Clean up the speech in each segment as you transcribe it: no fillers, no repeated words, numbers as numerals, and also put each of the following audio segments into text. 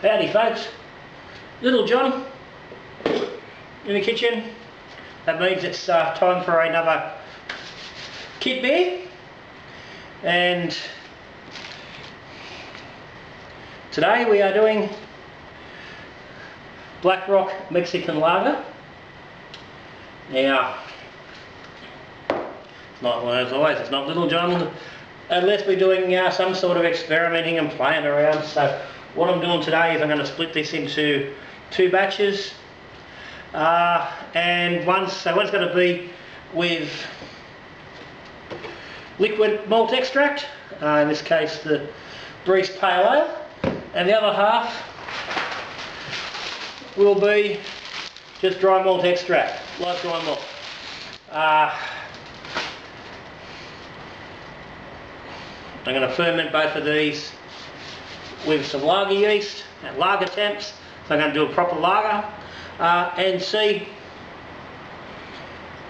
Howdy folks, Little John in the kitchen. That means it's time for another kit beer, and today we are doing Black Rock Mexican Lager. Now, it's not one of those always, it's not Little John unless we're doing some sort of experimenting and playing around. So what I'm doing today is I'm going to split this into two batches, and one's going to be with liquid malt extract, in this case the Breeze Pale Ale, and the other half will be just dry malt extract, light dry malt. I'm going to ferment both of these with some lager yeast at lager temps. So I'm going to do a proper lager and see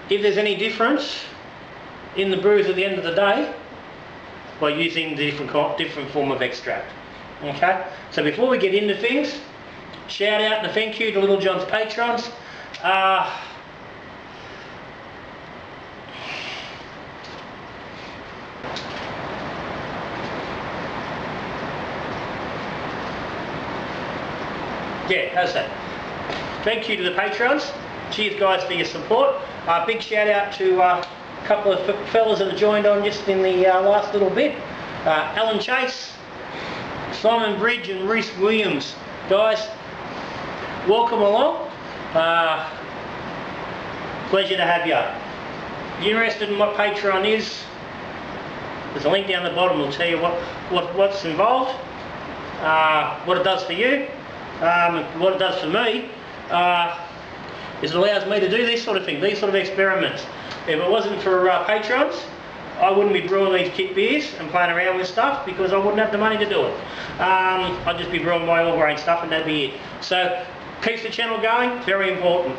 if there's any difference in the brews at the end of the day by using the different form of extract. Okay, so before we get into things, shout out and thank you to Little John's patrons. Yeah, how's that? Thank you to the patrons. Cheers guys for your support. Big shout out to a couple of fellas that have joined on just in the last little bit. Alan Chase, Simon Bridge and Reese Williams. Guys, welcome along. Pleasure to have you. If you're interested in what Patreon is, there's a link down the bottom. Will tell you what's involved, what it does for you. What it does for me is it allows me to do this sort of thing, these sort of experiments. If it wasn't for patrons, I wouldn't be brewing these kit beers and playing around with stuff because I wouldn't have the money to do it. I'd just be brewing my all grain stuff and that'd be it. So keeps the channel going, very important.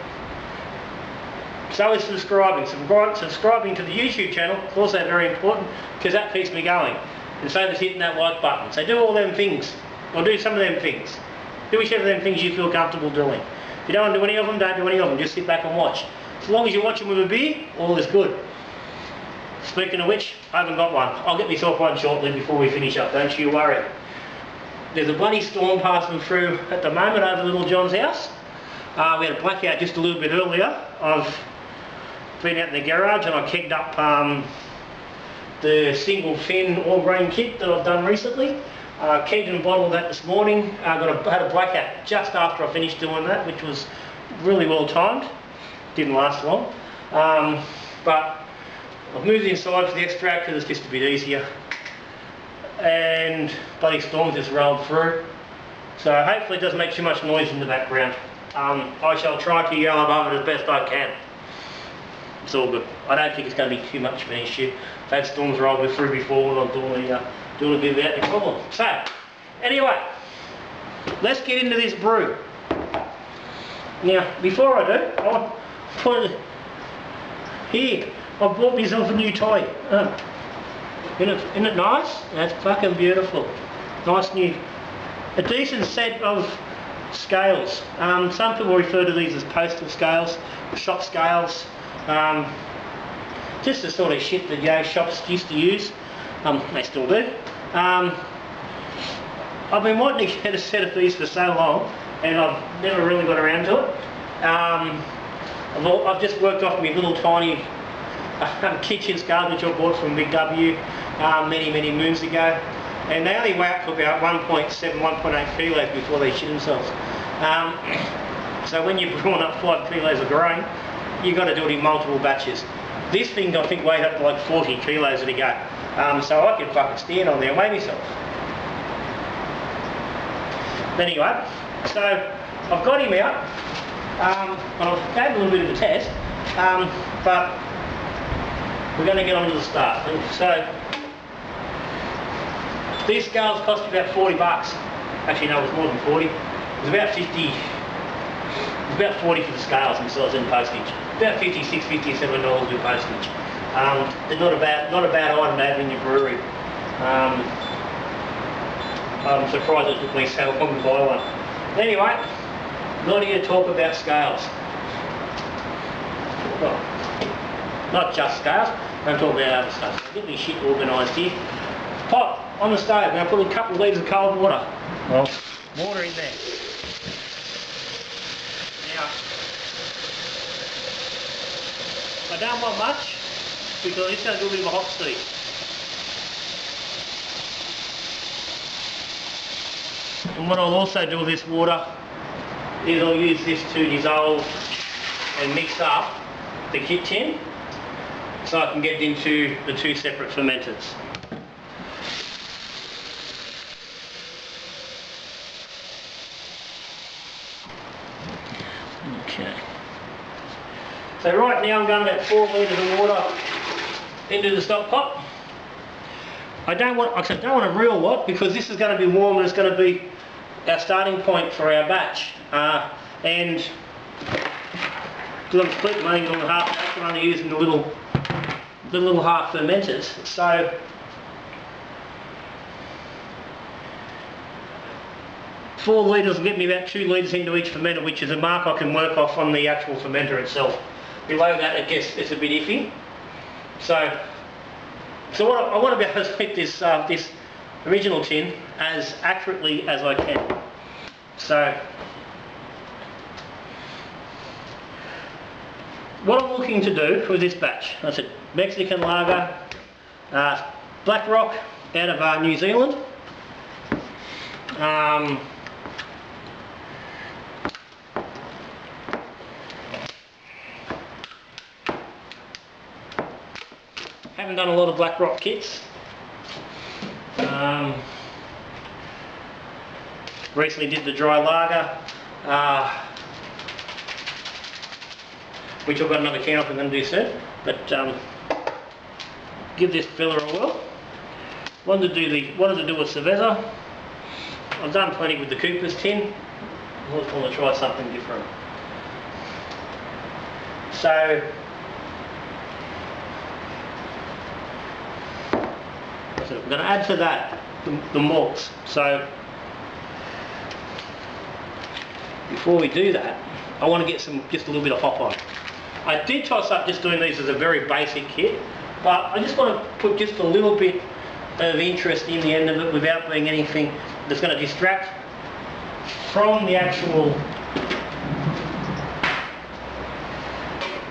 So is subscribing. Subscribing to the YouTube channel is also very important because that keeps me going. And so is hitting that like button. So do all them things, or do some of them things. Do whichever of them things you feel comfortable doing. If you don't want to do any of them, don't do any of them. Just sit back and watch. As long as you're watching with a beer, all is good. Speaking of which, I haven't got one. I'll get myself one shortly before we finish up, don't you worry. There's a bloody storm passing through at the moment over Little John's house. We had a blackout just a little bit earlier. I've been out in the garage and I kegged up the single fin all grain kit that I've done recently. Kegged and bottled that this morning. Had a blackout just after I finished doing that, which was really well timed. Didn't last long. But I've moved inside for the extract because it's just a bit easier. And bloody storm just rolled through. So hopefully it doesn't make too much noise in the background. I shall try to yell above it as best I can. It's all good. I don't think it's going to be too much of an issue. I've had storms roll through before when I'm doing a bit without any problem. So, anyway, let's get into this brew. Now, before I do, I want to put it here. I bought myself a new toy. Isn't it nice? That's fucking beautiful. Nice new, a decent set of scales. Some people refer to these as postal scales, shop scales. Just the sort of shit that shops used to use. They still do. I've been wanting to get a set of these for so long and I've never really got around to it. I've just worked off my little tiny kitchen scales which I bought from Big W many moons ago, and they only weigh up to about 1.7, 1.8 kilos before they shit themselves. So when you're brewing up 5 kilos of grain, you've got to do it in multiple batches. This thing I think weighed up to like 40 kilos at a go. So I could fucking stand on there and weigh myself. Anyway, so I've got him out, and I've gave a little bit of a test, but we're going to get on to the start. So these scales cost me about 40 bucks. Actually no, it was more than 40. It was about 50. It was about 40 for the scales themselves and postage. About $56, $57 with postage. They're not a bad item to have in your brewery. I'm surprised it took me so long to buy one. Anyway, not here to talk about scales. Well, not just scales, I'm talking about other stuff. So get my shit organised here. Pot on the stove, I'm going to put a couple of litres of cold water. Well, water in there. Now, I don't want much because it's going to do a bit of a hot steep. And what I'll also do with this water is I'll use this to dissolve and mix up the kit tin so I can get into the two separate fermenters. Okay. So right now I'm going about 4 litres of water into the stock pot. I don't want a real lot because this is going to be warm and it's going to be our starting point for our batch. And because I'm splitting mine on half batch, I'm only using the little half fermenters. So four litres will get me about 2 litres into each fermenter, which is a mark I can work off on the actual fermenter itself. Below that, I guess it's a bit iffy. So what I want to be able to make this original tin as accurately as I can. So what I'm looking to do with this batch, I said Mexican lager, Black Rock out of New Zealand. Haven't done a lot of Black Rock kits. Recently did the dry lager, which I've got another can I'm going to do soon. But give this filler a whirl. Wanted to do a Cerveza. I've done plenty with the Cooper's tin. I just want to try something different. So I'm going to add to that the malts. So before we do that, I want to get just a little bit of hop on. I did toss up just doing these as a very basic kit, but I just want to put just a little bit of interest in the end of it without being anything that's going to distract from the actual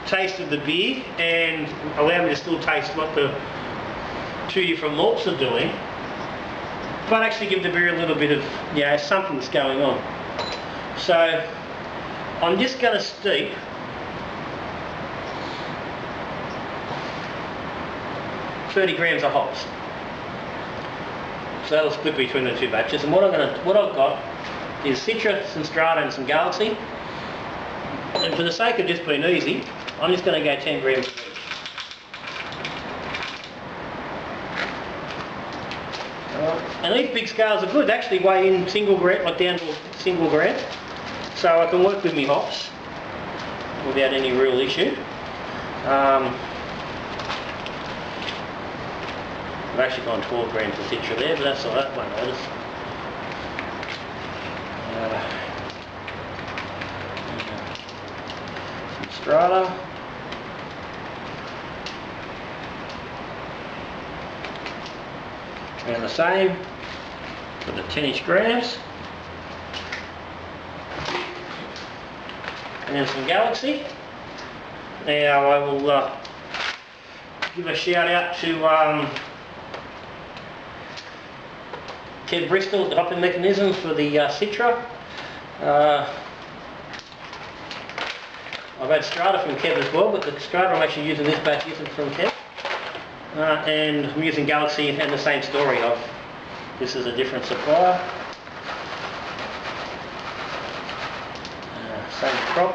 taste of the beer and allow me to still taste what the two different malts are doing, but actually give the beer a little bit of, you know, something that's going on. So I'm just going to steep $30 grams of hops. So that'll split between the two batches. And what I've got is Citra, some Strata and some Galaxy. And for the sake of just being easy, I'm just going to go 10 grams of each. And these big scales are good. They actually weigh in single gram, like down to a single gram. So I can work with my hops without any real issue. I've actually gone 12 grams of Citra there, but that's all right, won't notice. Some Strata. And the same for the 10-ish grams. And then some Galaxy. Now I will give a shout out to Kev Bristol at the Hopping Mechanism for the Citra. I've had Strata from Kev as well, but the Strata I'm actually using this batch isn't from Kev. And I'm using Galaxy and the same story of this is a different supplier. Same crop.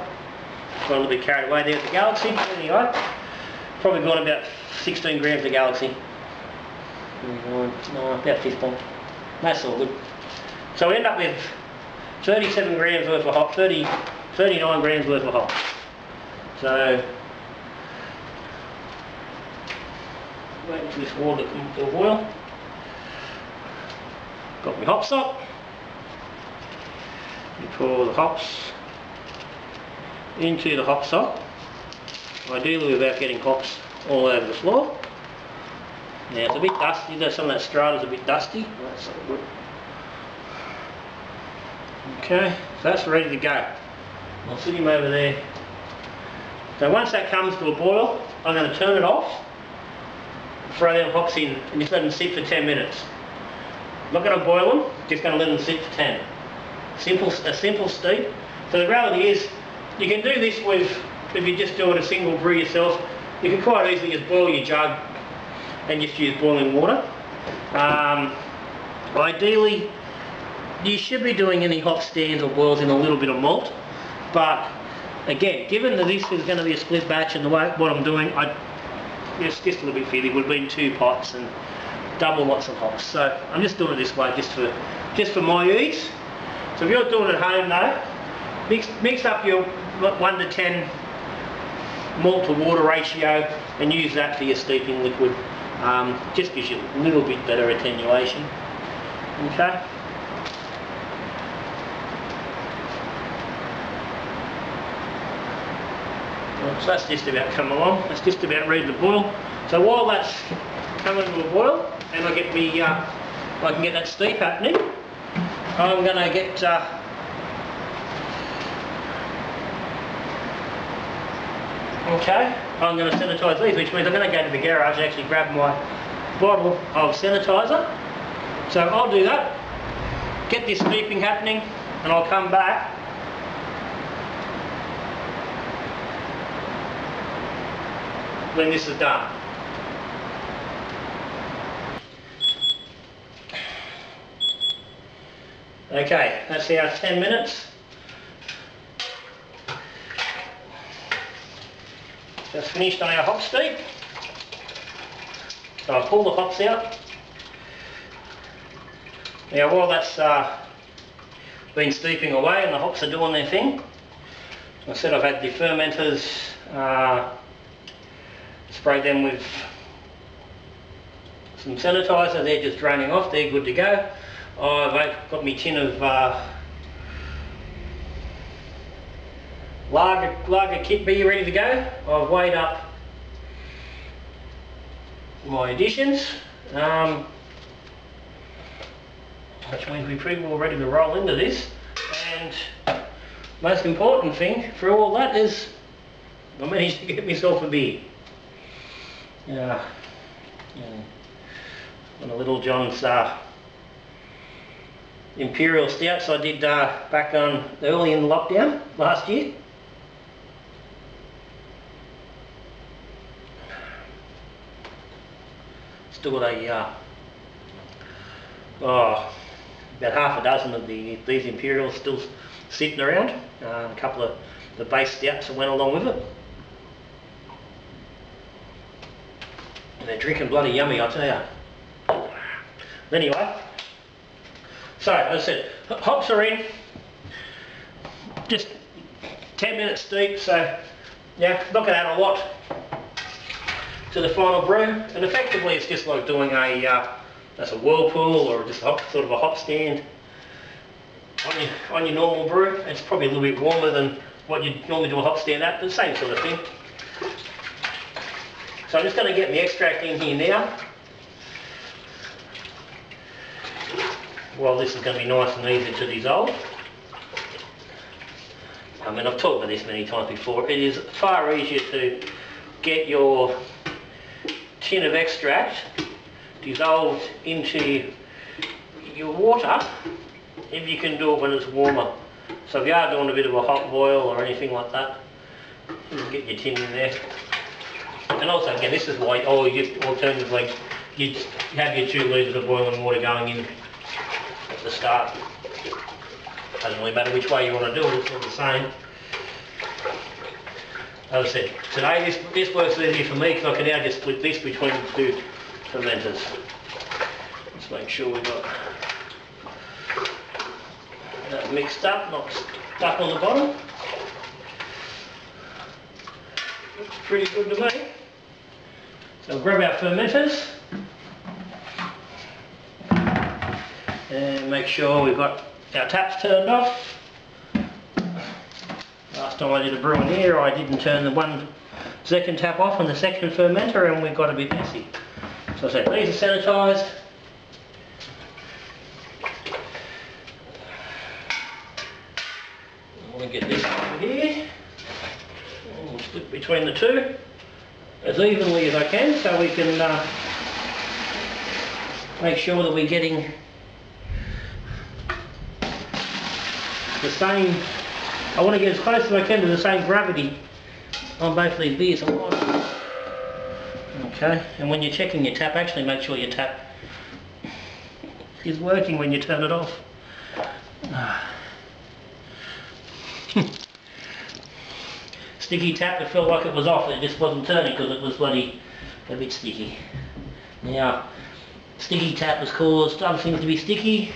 Got a little bit carried away there with the Galaxy. Anyway, probably got about 16 grams of Galaxy. About 15. That's all good. So we end up with 37 grams worth of hop, 39 grams worth of hop. So waiting for this water to come to a boil. Got my hops up. You pour the hops into the hop sock, ideally without getting hops all over the floor. Now it's a bit dusty, though some of that strata's a bit dusty. That's not good. Okay, so that's ready to go. I'll sit him over there. So once that comes to a boil, I'm going to turn it off, throw them hops in, and just let them sit for 10 minutes. I'm not going to boil them, just going to let them sit for 10. A simple steep. So the reality is, you can do this with, if you're just doing a single brew yourself, you can quite easily just boil your jug and just use boiling water. Ideally, you should be doing any hop stands or boils in a little bit of malt, but again, given that this is going to be a split batch and the way what I'm doing, it's just a little bit fitting. It would have been 2 pots and double lots of hops. So I'm just doing it this way just for my ease. So if you're doing it at home though, mix up your 1 to 10 malt to water ratio and use that for your steeping liquid. Just gives you a little bit better attenuation. Okay. So that's just about come along. That's just about ready to boil. So while that's coming to a boil, and I can get that steep happening, I'm going to get I'm going to sanitise these, which means I'm going to go to the garage and actually grab my bottle of sanitizer. So I'll do that, get this steeping happening, and I'll come back when this is done. Okay, that's our 10 minutes. Just finished on our hop steep. So I'll pull the hops out. Now while that's been steeping away and the hops are doing their thing, I said I've had the fermenters sprayed them with some sanitizer. They're just draining off, they're good to go. I've got my tin of lager kit beer ready to go. I've weighed up my additions, which means we're pretty well ready to roll into this. And most important thing for all that is I managed to get myself a beer. One of Little John's Imperial Stouts I did back on early in the lockdown last year. Still got about half a dozen of these Imperials still sitting around. A couple of the base stouts that went along with it. And they're drinking bloody yummy, I tell you. Anyway, so as I said, hops are in, just 10 minutes steep, so yeah, not going to add a lot to the final brew, and effectively it's just like doing that's a whirlpool or just sort of a hop stand on your normal brew. It's probably a little bit warmer than what you'd normally do a hop stand at, but the same sort of thing. So I'm just going to get the extract in here now. Well, this is going to be nice and easy to dissolve. I mean, I've talked about this many times before. It is far easier to get your tin of extract dissolved into your water if you can do it when it's warmer. So if you are doing a bit of a hot boil or anything like that, you can get your tin in there. And also, again, this is why, alternatively, you have your 2 litres of boiling water going in at the start. Doesn't really matter which way you want to do it, it's all the same. As I said, today this works easier for me because I can now just split this between the 2 fermenters. Let's make sure we've got that mixed up, not stuck on the bottom. Looks pretty good to me. So we'll grab our fermenters and make sure we've got our taps turned off. last time I did a brew in here, I didn't turn the one second tap off on the second fermenter and we got a bit messy. So I said, these are sanitised. I want to get this over here. We'll split between the two as evenly as I can so we can make sure that we're getting the same. I want to get as close as I can to the same gravity on both these beers. Okay, and when you're checking your tap, actually make sure your tap is working when you turn it off. Sticky tap, it felt like it was off, it just wasn't turning because it was bloody a bit sticky. Now, sticky tap has caused other things to be sticky.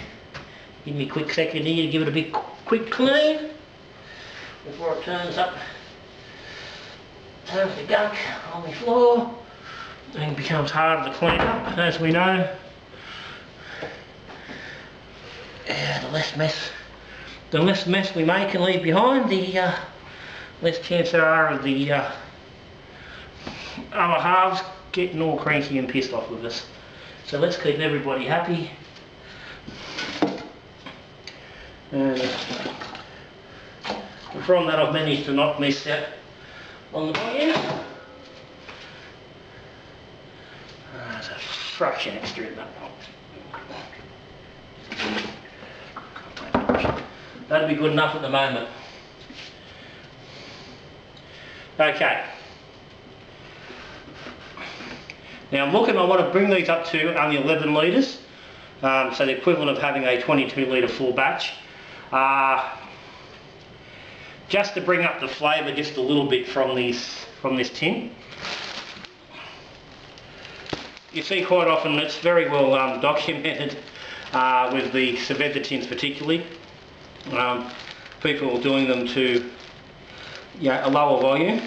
Give me a quick second here to give it a big quick clean before it turns to gunk on the floor and becomes harder to clean up, as we know. Yeah, the less mess we make and leave behind, the less chance there are of the other halves getting all cranky and pissed off with us. So let's keep everybody happy. And from that I've managed to not miss out on the volume. There's a fraction extra in that one. That'd be good enough at the moment. Okay. Now I'm looking, I want to bring these up to only 11 litres, so the equivalent of having a 22 litre full batch. Just to bring up the flavour just a little bit from this tin. You see quite often it's very well documented with the Cerveza tins particularly. People are doing them to a lower volume,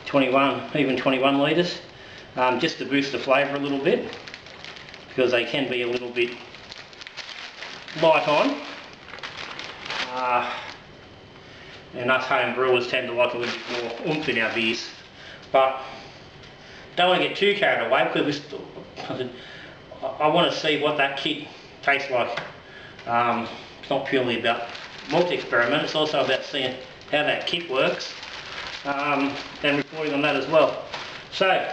21, even 21 litres, just to boost the flavour a little bit, because they can be a little bit light on. And us home brewers tend to like a little bit more oomph in our beers, but don't want to get too carried away because I want to see what that kit tastes like. It's not purely about malt experiment, it's also about seeing how that kit works and reporting on that as well. So,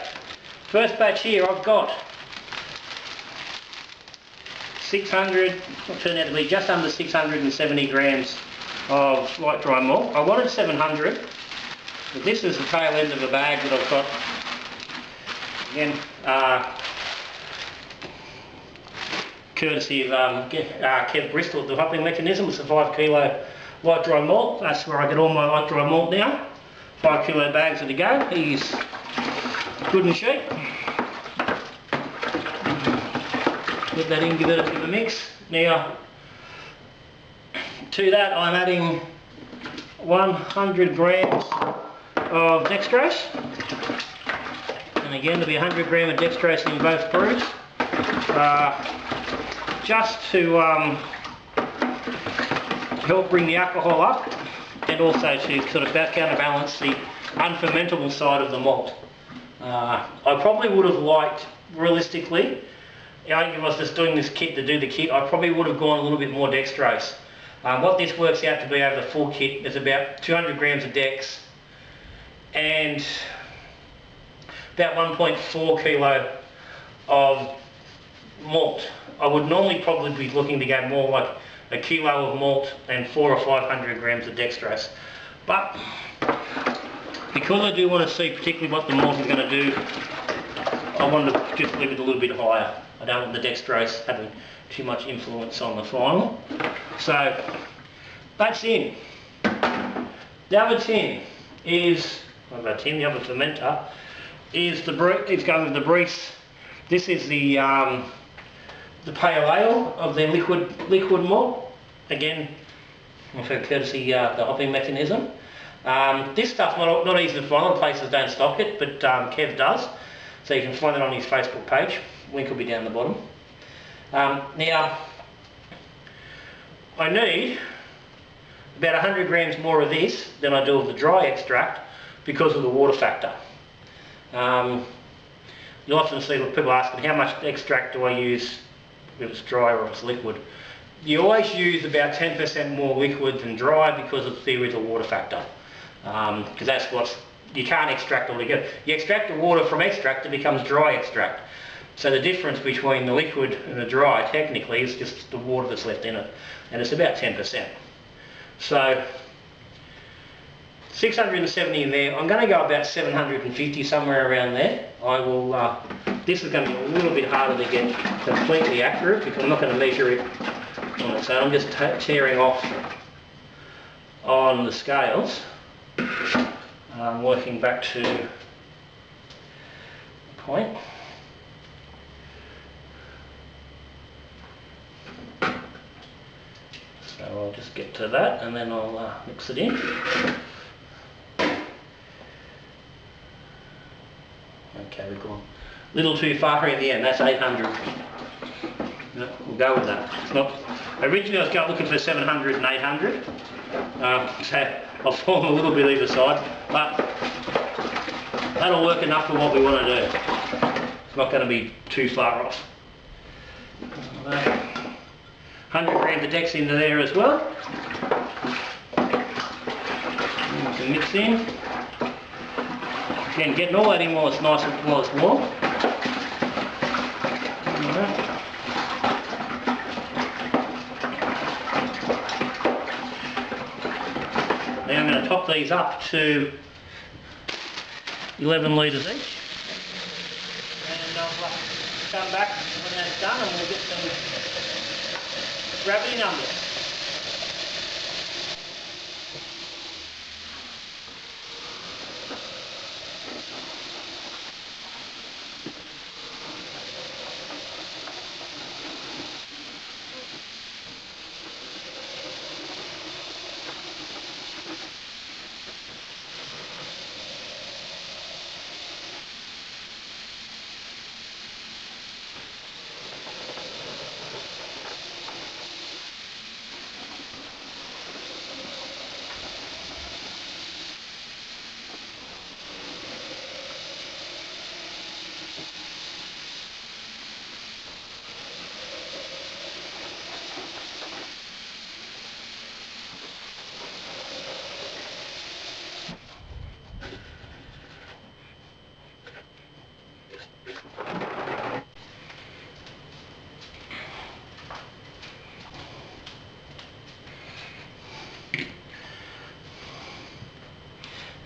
first batch here I've got 600, what turned out to be just under 670 grams of light dry malt. I wanted 700, but this is the tail end of a bag that I've got. Again, courtesy of Kev Bristol, the hopping mechanism. It's a 5 kilo light dry malt. That's where I get all my light dry malt now. 5 kilo bags are to go. He's good and cheap. Put that in, give it a bit of a mix. Now, to that I'm adding 100 grams of dextrose. And again, there'll be 100 grams of dextrose in both brews. Just to help bring the alcohol up and also to sort of counterbalance the unfermentable side of the malt. I probably would have liked, realistically, if I was just doing this kit to do the kit, I probably would have gone a little bit more dextrose. What this works out to be over the full kit is about 200 grams of dex and about 1.4 kilo of malt. I would normally probably be looking to go more like a kilo of malt and 400 or 500 grams of dextrose. But because I do want to see particularly what the malt is going to do, I want to just leave it a little bit higher. I don't want the dextrose having too much influence on the final. So that's in. The other tin is, the other fermenter is it's going with the Briefs. This is the pale ale of their liquid malt. Again, for courtesy the hopping mechanism. This stuff not easy to find. Places don't stock it, but Kev does. So you can find it on his Facebook page. Link will be down the bottom. Now, I need about 100 grams more of this than I do of the dry extract because of the water factor. You often see people asking, how much extract do I use if it's dry or if it's liquid? You always use about 10% more liquid than dry because of the theory of the water factor. Because that's what's, you can't extract all together. You extract the water from extract, it becomes dry extract. So the difference between the liquid and the dry technically is just the water that's left in it, and it's about 10%. So 670 in there. I'm going to go about 750, somewhere around there. I will. This is going to be a little bit harder to get completely accurate because I'm not going to measure it on its own. I'm just tearing off on the scales. I'm working back to the point. So I'll just get to that and then I'll mix it in. Okay, we've gone a little too far in the end. That's 800. No, we'll go with that. It's not. Originally I was looking for 700 and 800. So I'll form a little bit either side, but that'll work enough for what we want to do. It's not going to be too far off. 100 grams of Dex into there as well. And we can mix in. Again, getting all that in while it's nice and while it's warm. Now I'm going to top these up to 11 litres each. And I'll come back when that's done and we'll get some gravity numbers.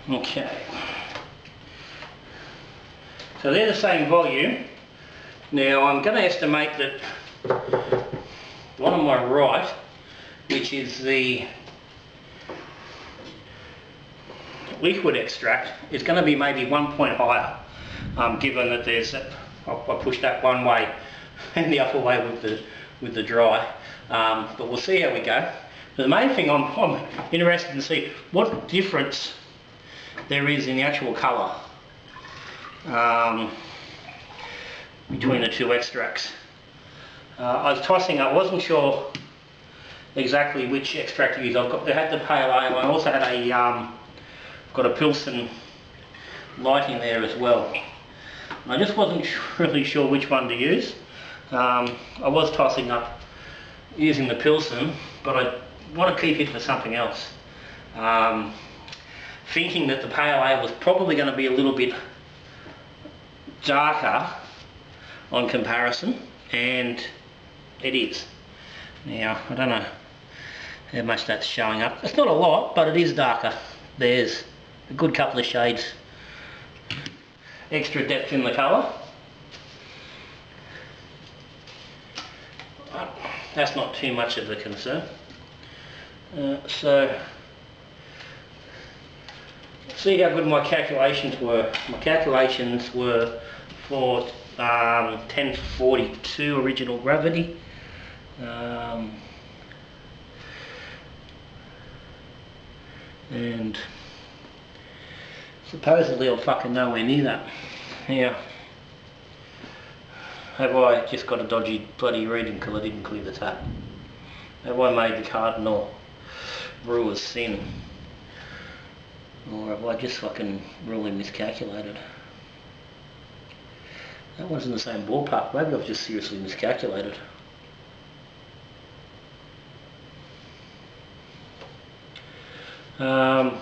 Okay, so they're the same volume. Now I'm going to estimate that one on my right, which is the liquid extract, is going to be maybe 1 point higher, given that there's, I pushed that one way and the other way with the dry, but we'll see how we go. But the main thing I'm interested in see what difference there is in the actual colour between the two extracts. I was tossing up, I wasn't sure exactly which extract to use. I had the pale ale, I also had got a Pilsen light in there as well. I just wasn't really sure which one to use. I was tossing up using the Pilsen, but I want to keep it for something else. Thinking that the pale ale was probably going to be a little bit darker on comparison, and it is. Now, I don't know how much that's showing up. It's not a lot, but it is darker. There's a good couple of shades extra depth in the colour. But that's not too much of a concern. So see how good my calculations were. My calculations were for 1042 original gravity. And supposedly I'm fucking nowhere near that. Yeah. Have I just got a dodgy bloody reading because I didn't clear the tap? Have I made the cardinal brewer's sin. Or have I just fucking really miscalculated? That one's in the same ballpark. Maybe I've just seriously miscalculated. Maybe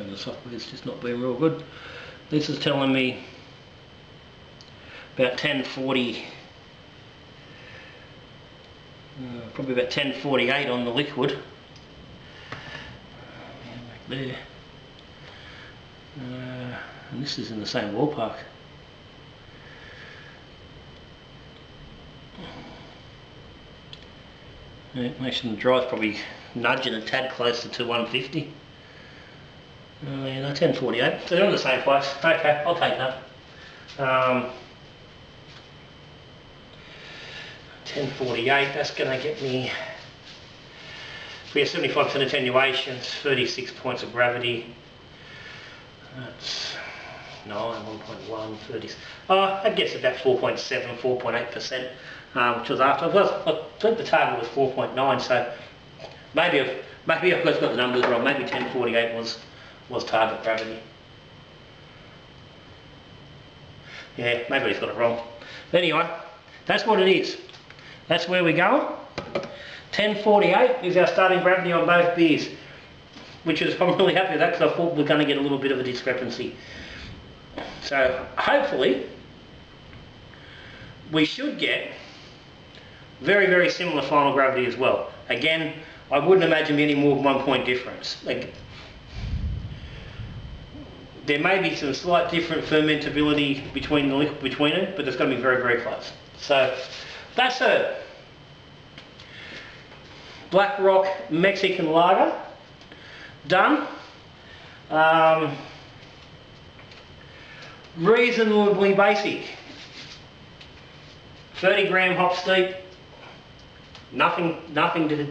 the software's just not being real good. This is telling me about 1040, probably about 1048 on the liquid. There. And this is in the same ballpark. Yeah, actually the dry's probably nudging a tad closer to 150. Yeah, no, 1048. So they're in the same place. Okay, I'll take that. 1048, that's going to get me, we have 75% attenuations, 36 points of gravity. That's 9, 1.1, 30. That gets about 4.7, 4.8%, which was after. I think the target was 4.9, so maybe I've got the numbers wrong. Maybe 1048 was target gravity. Yeah, maybe he's got it wrong. But anyway, that's what it is. That's where we're going. 1048 is our starting gravity on both beers, which is, I'm really happy with that because I thought we're going to get a little bit of a discrepancy. So hopefully we should get very, very similar final gravity as well. Again, I wouldn't imagine any more than 1 point difference. Like, there may be some slight different fermentability between it, but it's going to be very, very close. So that's a Black Rock Mexican lager done. Reasonably basic. 30 gram hop steep. Nothing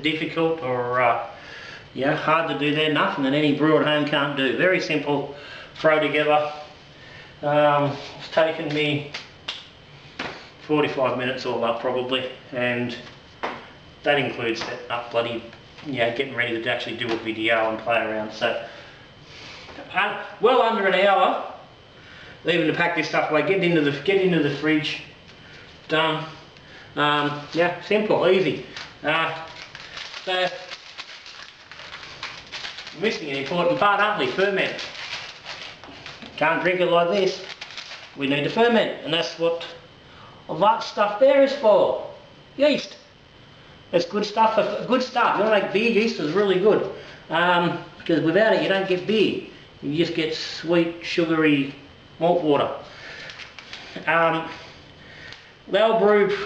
difficult or hard to do there. Nothing that any brewer at home can't do. Very simple. Throw together. It's taken me 45 minutes all up probably, and that includes setting up getting ready to actually do a video and play around. So well under an hour, even to pack this stuff away, get into the fridge, done. Yeah, simple, easy. So missing an important part, aren't we? Ferment. Can't drink it like this. We need to ferment, and that's what all that stuff there is for. Yeast. It's good stuff. Good stuff. You want to make beer, yeast is really good. Because without it, you don't get beer. You just get sweet, sugary malt water. Low brew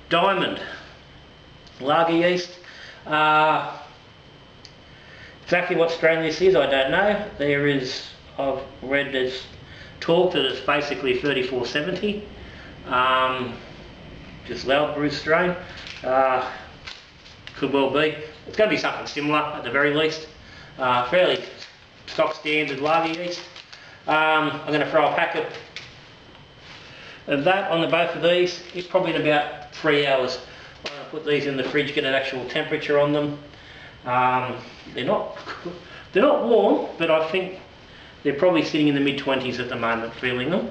diamond lager yeast. Exactly what strain this is, I don't know. There is, I've read there's talk that it's basically 3470. Just loud brew strain. Could well be. It's going to be something similar at the very least. Fairly stock standard lager yeast. I'm going to throw a packet of that on the both of these. It's probably in about 3 hours. I'm going to put these in the fridge, get an actual temperature on them. They're not warm, but I think they're probably sitting in the mid-20s at the moment, feeling them.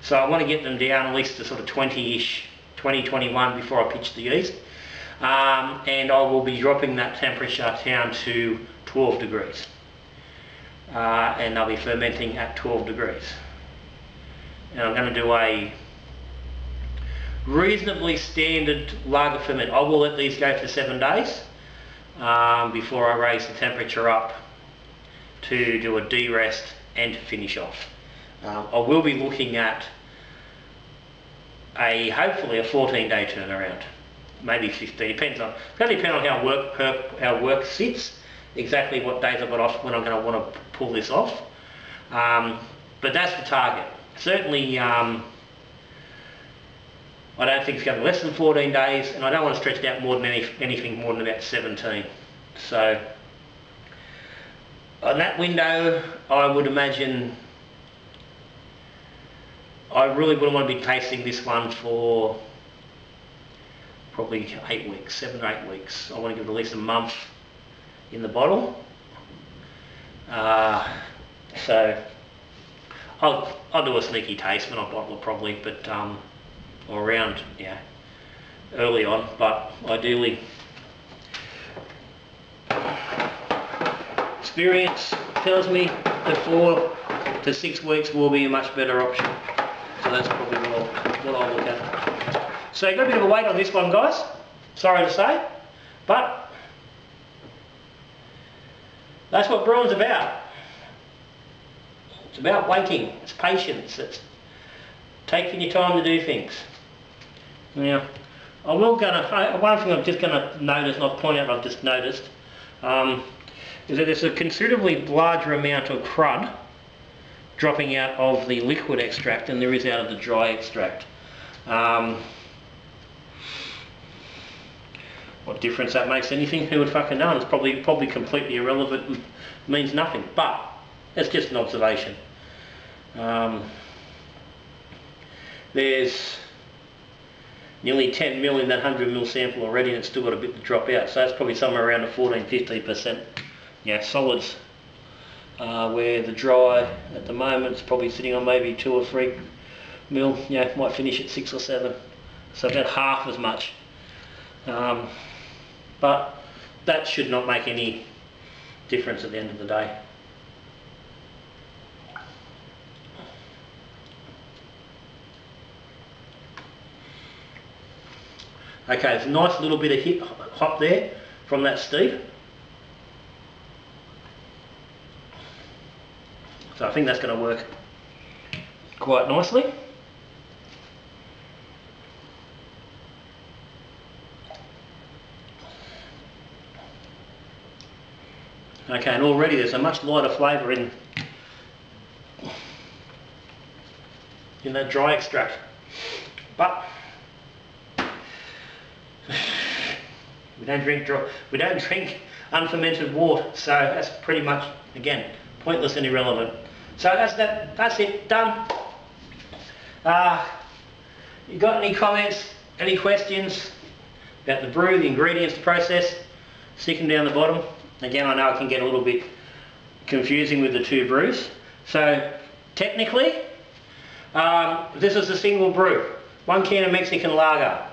So I want to get them down at least to sort of 20-ish, 20, 21 before I pitch the yeast. And I will be dropping that temperature down to 12 degrees. And they'll be fermenting at 12 degrees. And I'm going to do a reasonably standard lager ferment. I will let these go for 7 days before I raise the temperature up to do a de-rest and to finish off. I will be looking at hopefully a 14-day turnaround, maybe 15. It's going to depend on how work sits, exactly what days I've got off when I'm going to want to pull this off. But that's the target. Certainly, I don't think it's going to be less than 14 days, and I don't want to stretch it out more than anything more than about 17. So on that window, I would imagine I really wouldn't want to be tasting this one for probably 8 weeks, 7 or 8 weeks. I want to give it at least a month in the bottle. So I'll do a sneaky taste when I bottle it probably, but or around, yeah, early on, but ideally experience tells me that 4 to 6 weeks will be a much better option. So that's probably what I'll look at. So you've got a bit of a wait on this one, guys. Sorry to say, but that's what brewing's about. It's about waiting, it's patience, it's taking your time to do things. Now, one thing I'm just gonna notice, and I'll point out I've just noticed, is that there's a considerably larger amount of crud dropping out of the liquid extract than there is out of the dry extract. What difference that makes anything, who would fucking know? And it's probably completely irrelevant and means nothing, but it's just an observation. There's nearly 10 mil in that 100 mil sample already, and it's still got a bit to drop out, so that's probably somewhere around the 14-15%. Yeah, solids. Where the dry at the moment is probably sitting on maybe 2 or 3 mil. Yeah, might finish at 6 or 7, so about half as much. But that should not make any difference at the end of the day. Okay, there's a nice little bit of hop there from that steep. So I think that's going to work quite nicely. Okay, and already there's a much lighter flavour in that dry extract. But we don't drink unfermented water, so that's pretty much, again, pointless and irrelevant. So that's it, done. You got any comments, any questions about the brew, the ingredients, the process? Stick them down the bottom. Again, I know it can get a little bit confusing with the 2 brews. So technically, this is a single brew. 1 can of Mexican lager,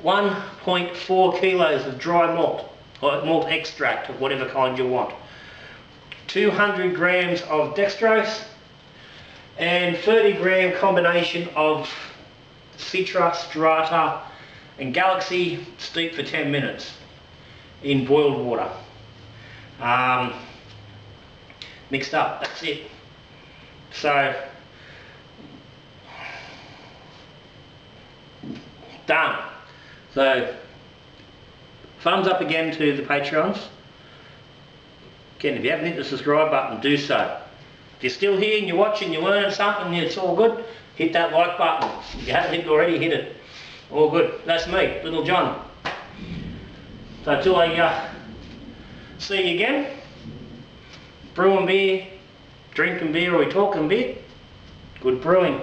1.4 kilos of dry malt, or malt extract of whatever kind you want, 200 grams of dextrose, and 30 gram combination of Citra, Strata and Galaxy steeped for 10 minutes in boiled water. Mixed up, that's it. So, done. So, thumbs up again to the Patreons. Again, if you haven't hit the subscribe button, do so. If you're still here and you're watching, you're learning something, it's all good, hit that like button. If you haven't hit it already, hit it. All good. That's me, Little John. So until I see you again, brewing beer, drinking beer, or we talking beer, good brewing.